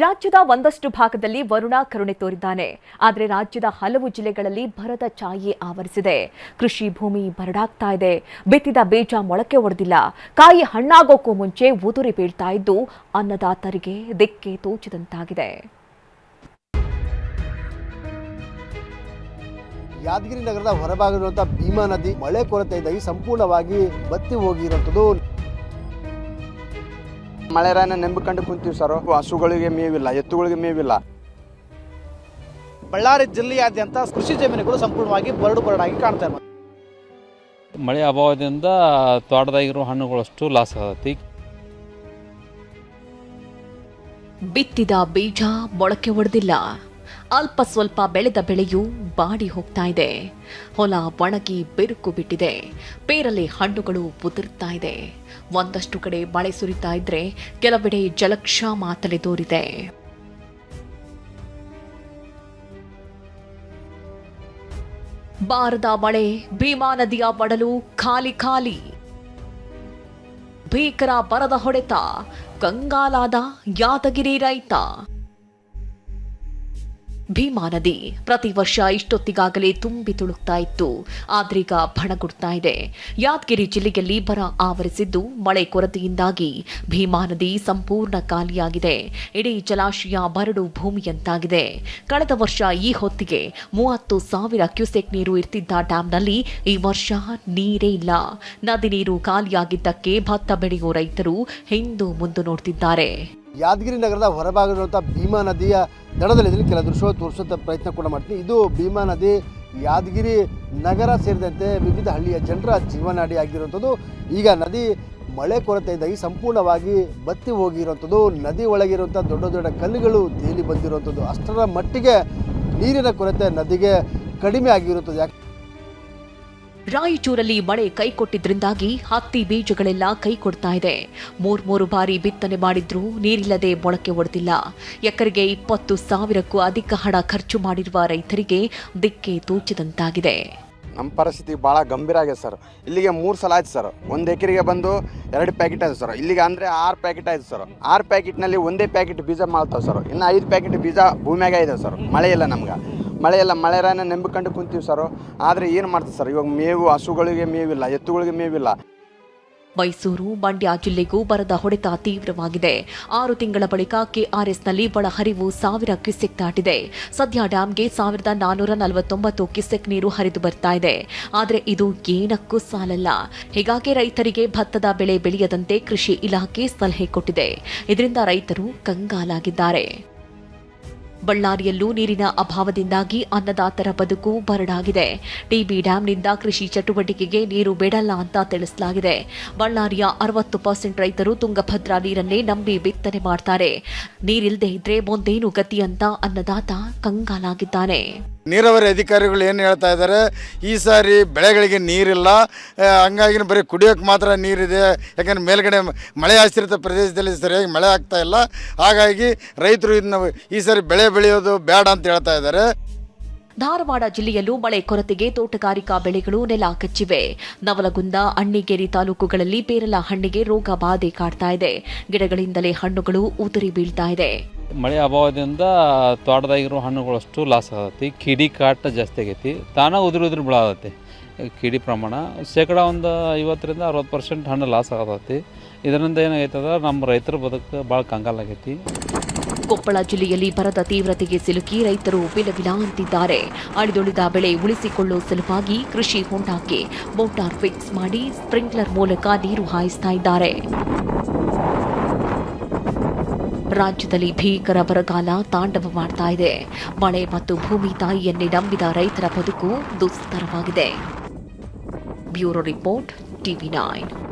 ರಾಜ್ಯದ ಒಂದಷ್ಟು ಭಾಗದಲ್ಲಿ ವರುಣ ಕರುಣೆ ತೋರಿದ್ದಾನೆ. ಆದರೆ ರಾಜ್ಯದ ಹಲವು ಜಿಲ್ಲೆಗಳಲ್ಲಿ ಬರದ ಛಾಯೆ ಆವರಿಸಿದೆ. ಕೃಷಿ ಭೂಮಿ ಬರಡಾಗ್ತಾ ಇದೆ. ಬಿತ್ತಿದ ಬೀಜ ಮೊಳಕೆ ಒಡೆದಿಲ್ಲ. ಕಾಯಿ ಹಣ್ಣಾಗೋಕ್ಕೂ ಮುಂಚೆ ಉದುರಿ ಬೀಳ್ತಾ ಇದ್ದು ಅನ್ನದಾತರಿಗೆ ದಿಕ್ಕೆ ತೋಚದಂತಾಗಿದೆ. ಯಾದಗಿರಿ ನಗರದ ಹೊರಭಾಗವಿರುವಂತಹ ಭೀಮಾ ನದಿ ಮಳೆ ಕೊರತೆಯಿಂದಾಗಿ ಸಂಪೂರ್ಣವಾಗಿ ಬತ್ತಿ ಹೋಗಿರುವಂಥದ್ದು. ಮಳೆರಾಯನ ನೆಂಬಿಕೊಂಡು ಕುಂತೀವಿ ಸರ್. ಹಸುಗಳಿಗೆ ಮೇವಿಲ್ಲ, ಎತ್ತುಗಳಿಗೆ ಮೇವಿಲ್ಲ. ಬಳ್ಳಾರಿ ಜಿಲ್ಲೆಯಾದ್ಯಂತ ಕೃಷಿ ಜಮೀನುಗಳು ಸಂಪೂರ್ಣವಾಗಿ ಬರಡಾಗಿ ಕಾಣ್ತಾ ಇವೆ. ಮಳೆ ಅಭಾವದಿಂದ ತೋಟದಾಗಿರೋ ಹಣ್ಣುಗಳಷ್ಟು ಲಾಸ್ ಆಗತ್ತೆ. ಬಿತ್ತಿದ ಬೀಜ ಮೊಳಕೆ ಒಡೆದಿಲ್ಲ. ಅಲ್ಪ ಸ್ವಲ್ಪ ಬೆಳೆದ ಬೆಳೆಯು ಬಾಡಿ ಹೋಗ್ತಾ ಇದೆ. ಹೊಲ ಒಣಗಿ ಬಿರುಕು ಬಿಟ್ಟಿದೆ. ಪೇರಲೆ ಹಣ್ಣುಗಳು ಉದುರ್ತಾ ಇದೆ. ಒಂದಷ್ಟು ಕಡೆ ಮಳೆ ಸುರಿತಾ ಇದ್ರೆ ಕೆಲವೆಡೆ ಜಲಕ್ಷಾಮ ತಲೆದೋರಿದೆ. ಬಾರದ ಮಳೆ, ಭೀಮಾ ನದಿಯ ಒಡಲು ಖಾಲಿ ಖಾಲಿ. ಭೀಕರ ಬರದ ಹೊಡೆತ, ಕಂಗಾಲಾದ ಯಾದಗಿರಿ ರೈತ. ಭೀಮಾ ನದಿ ಪ್ರತಿ ವರ್ಷ ಇಷ್ಟೊತ್ತಿಗಾಗಲೇ ತುಂಬಿ ತುಳುಕ್ತಾ ಇತ್ತು. ಆದ್ರೀಗ ಬಣಗುಡ್ತಾ ಇದೆ. ಯಾದಗಿರಿ ಜಿಲ್ಲೆಯಲ್ಲಿ ಬರ ಆವರಿಸಿದ್ದು ಮಳೆ ಕೊರತೆಯಿಂದಾಗಿ ಭೀಮಾ ನದಿ ಸಂಪೂರ್ಣ ಖಾಲಿಯಾಗಿದೆ. ಇಡೀ ಜಲಾಶಯ ಬರಡು ಭೂಮಿಯಂತಾಗಿದೆ. ಕಳೆದ ವರ್ಷ ಈ ಹೊತ್ತಿಗೆ 30,000 ಕ್ಯೂಸೆಕ್ ನೀರು ಇರ್ತಿದ್ದ ಡ್ಯಾಂನಲ್ಲಿ ಈ ವರ್ಷ ನೀರೇ ಇಲ್ಲ. ನದಿ ನೀರು ಖಾಲಿಯಾಗಿದ್ದಕ್ಕೆ ಭತ್ತ ಬೆಳೆಯುವ ರೈತರು ಹಿಂದು ಮುಂದೆ ನೋಡ್ತಿದ್ದಾರೆ. ಯಾದಗಿರಿ ನಗರದ ಹೊರಭಾಗವಿರುವಂತಹ ಭೀಮಾ ನದಿಯ ದಡದಲ್ಲಿ ಕೆಲ ದೃಶ್ಯ ತೋರಿಸುವಂಥ ಪ್ರಯತ್ನ ಕೂಡ ಮಾಡ್ತೀನಿ. ಇದು ಭೀಮಾ ನದಿ ಯಾದಗಿರಿ ನಗರ ಸೇರಿದಂತೆ ವಿವಿಧ ಹಳ್ಳಿಯ ಜನರ ಜೀವನಾಡಿ ಆಗಿರುವಂಥದ್ದು. ಈಗ ನದಿ ಮಳೆ ಕೊರತೆಯಿಂದಾಗಿ ಸಂಪೂರ್ಣವಾಗಿ ಬತ್ತಿ ಹೋಗಿರುವಂಥದ್ದು. ನದಿ ಒಳಗಿರುವಂಥ ದೊಡ್ಡ ದೊಡ್ಡ ಕಲ್ಲುಗಳು ತೇಲಿ ಬಂದಿರುವಂಥದ್ದು. ಅಷ್ಟರ ಮಟ್ಟಿಗೆ ನೀರಿನ ಕೊರತೆ ನದಿಗೆ ಕಡಿಮೆ ಆಗಿರುತ್ತದೆ. ರಾಯಚೂರಲ್ಲಿ ಮಳೆ ಕೈಕೊಟ್ಟಿದ್ರಿಂದಾಗಿ ಹತ್ತಿ ಬೀಜಗಳೆಲ್ಲ ಕೈ ಕೊಡ್ತಾ ಇದೆ. ಮೂರು ಬಾರಿ ಬಿತ್ತನೆ ಮಾಡಿದ್ರೂ ನೀರಿಲ್ಲದೆ ಮೊಳಕೆ ಒಡೆದಿಲ್ಲ. ಎಕರೆಗೆ 20,000ಕ್ಕೂ ಅಧಿಕ ಹಣ ಖರ್ಚು ಮಾಡಿರುವ ರೈತರಿಗೆ ದಿಕ್ಕೆ ತೋಚದಂತಾಗಿದೆ. ನಮ್ಮ ಪರಿಸ್ಥಿತಿ ಭಾಳ ಗಂಭೀರ ಆಗಿದೆ ಸರ್. ಇಲ್ಲಿಗೆ 3 ಸಲ ಆಯ್ತು ಸರ್. 1 ಎಕರೆಗೆ ಬಂದು 2 ಪ್ಯಾಕೆಟ್ ಆಯ್ತು ಸರ್. ಇಲ್ಲಿಗೆ ಅಂದರೆ 6 ಪ್ಯಾಕೆಟ್ ಆಯ್ತು ಸರ್. 6 ಪ್ಯಾಕೆಟ್ನಲ್ಲಿ 1 ಪ್ಯಾಕೆಟ್ ಬೀಜ ಮಾಡ್ತಾವೆ ಸರ್. ಇನ್ನು 5 ಪ್ಯಾಕೆಟ್ ಬೀಜ ಭೂಮಿಯಾಗ ಇದೆ ಸರ್. ಮಳೆ ಇಲ್ಲ ನಮ್ಗೆ. ಮಳೆರಾಯನ ನೆಂಬಿಕೊಂಡು ಕುಂತೀವಿ ಸರ್. ಆದರೆ ಏನು ಮಾಡ್ತೀವಿ ಸರ್, ಇವಾಗ ಮೇವು ಹಸುಗಳಿಗೆ ಮೇವಿಲ್ಲ, ಎತ್ತುಗಳಿಗೆ ಮೇವಿಲ್ಲ. ಮೈಸೂರು, ಮಂಡ್ಯ ಜಿಲ್ಲೆಗೂ ಬರದ ಹೊಡೆತ ತೀವ್ರವಾಗಿದೆ. 6 ತಿಂಗಳ ಬಳಿಕ ಕೆಆರ್ಎಸ್ನಲ್ಲಿ ಒಳಹರಿವು 1000 ಕ್ಯೂಸೆಕ್ ದಾಟಿದೆ. ಸದ್ಯ ಡ್ಯಾಂಗೆ 1449 ಕ್ಯೂಸೆಕ್ ನೀರು ಹರಿದು ಬರ್ತಾ ಇದೆ. ಆದರೆ ಇದು ಏನಕ್ಕೂ ಸಾಲಲ್ಲ. ಹೀಗಾಗಿ ರೈತರಿಗೆ ಭತ್ತದ ಬೆಳೆ ಬೆಳೆಯದಂತೆ ಕೃಷಿ ಇಲಾಖೆ ಸಲಹೆ ಕೊಟ್ಟಿದೆ. ಇದರಿಂದ ರೈತರು ಕಂಗಾಲಾಗಿದ್ದಾರೆ. ಬಳ್ಳಾರಿಯಲ್ಲೂ ನೀರಿನ ಅಭಾವದಿಂದಾಗಿ ಅನ್ನದಾತರ ಬದುಕು ಬರಡಾಗಿದೆ. ಟಿಬಿ ಡ್ಯಾಂನಿಂದ ಕೃಷಿ ಚಟುವಟಿಕೆಗೆ ನೀರು ಬಿಡಲ್ಲ ಅಂತ ತಿಳಿಸಲಾಗಿದೆ. ಬಳ್ಳಾರಿಯ 60% ರೈತರು ತುಂಗಭದ್ರಾ ನೀರನ್ನೇ ನಂಬಿ ಬಿತ್ತನೆ ಮಾಡ್ತಾರೆ. ನೀರಿಲ್ಲದೆ ಇದ್ರೆ ಮುಂದೇನು ಗತಿ ಅಂತ ಅನ್ನದಾತ ಕಂಗಾಲಾಗಿದ್ದಾನೆ. ನೀರಾವರಿ ಅಧಿಕಾರಿಗಳು ಏನು ಹೇಳ್ತಾ ಇದ್ದಾರೆ, ಈ ಸಾರಿ ಬೆಳೆಗಳಿಗೆ ನೀರಿಲ್ಲ, ಹಂಗಾಗಿ ಬರೀ ಕುಡಿಯೋಕ್ಕೆ ಮಾತ್ರ ನೀರಿದೆ. ಯಾಕಂದರೆ ಮೇಲ್ಗಡೆ ಮಳೆ ಆಶ್ರಿತ ಪ್ರದೇಶದಲ್ಲಿ ಸರಿಯಾಗಿ ಮಳೆ ಆಗ್ತಾ ಇಲ್ಲ. ಹಾಗಾಗಿ ರೈತರು ಇದನ್ನ ಈ ಸಾರಿ ಬೆಳೆ ಬೆಳೆಯೋದು ಬೇಡ ಅಂತ ಹೇಳ್ತಾ ಇದ್ದಾರೆ. ಧಾರವಾಡ ಜಿಲ್ಲೆಯಲ್ಲೂ ಮಳೆ ಕೊರತೆಗೆ ತೋಟಗಾರಿಕಾ ಬೆಳೆಗಳು ನೆಲ ಕಚ್ಚಿವೆ. ನವಲಗುಂದ, ಅಣ್ಣಿಗೇರಿ ತಾಲೂಕುಗಳಲ್ಲಿ ಪೇರಲ ಹಣ್ಣಿಗೆ ರೋಗ ಬಾಧೆ ಕಾಡ್ತಾ ಇದೆ. ಗಿಡಗಳಿಂದಲೇ ಹಣ್ಣುಗಳು ಉದುರಿ ಬೀಳ್ತಾ ಇದೆ. ಮಳೆ ಅಭಾವದಿಂದ ತೋಟದಾಗಿರೋ ಹಣ್ಣುಗಳಷ್ಟು ಲಾಸ್ ಆಗತ್ತೆ. ಕಿಡಿ ಕಾಟ ಜಾಸ್ತಿ ಆಗೈತಿ. ತಾನ ಉದುರು ಬೀಳಾಗತ್ತೆ. ಕಿಡಿ ಪ್ರಮಾಣ ಶೇಕಡ ಒಂದು 50-60% ಹಣ್ಣು ಲಾಸ್ ಆಗತ್ತೆ. ಇದರಿಂದ ಏನಾಗೈತದ ನಮ್ಮ ರೈತರ ಬದುಕು ಭಾಳ ಕಂಗಾಲಾಗೈತಿ. ಕೊಪ್ಪಳ ಜಿಲ್ಲೆಯಲ್ಲಿ ಬರದ ತೀವ್ರತೆಗೆ ಸಿಲುಕಿ ರೈತರು ವಿಲವಿಲ ಅಂತಿದ್ದಾರೆ. ಅಳಿದೊಳಿದ ಬೆಳೆ ಉಳಿಸಿಕೊಳ್ಳುವ ಸಲುವಾಗಿ ಕೃಷಿ ಹೊಂಡಕ್ಕೆ ಮೋಟಾರ್ ಫಿಕ್ಸ್ ಮಾಡಿ ಸ್ಪ್ರಿಂಕ್ಲರ್ ಮೂಲಕ ನೀರು ಹಾಯಿಸ್ತಾ ಇದ್ದಾರೆ. ರಾಜ್ಯದಲ್ಲಿ ಭೀಕರ ಬರಗಾಲ ತಾಂಡವ ಮಾಡ್ತಾ ಇದೆ. ಮಳೆ ಮತ್ತು ಭೂಮಿ ತಾಯಿಯನ್ನೇ ನಂಬಿದ ರೈತರ ಬದುಕು ದುಸ್ತರವಾಗಿದೆ. Bureau report, TV9.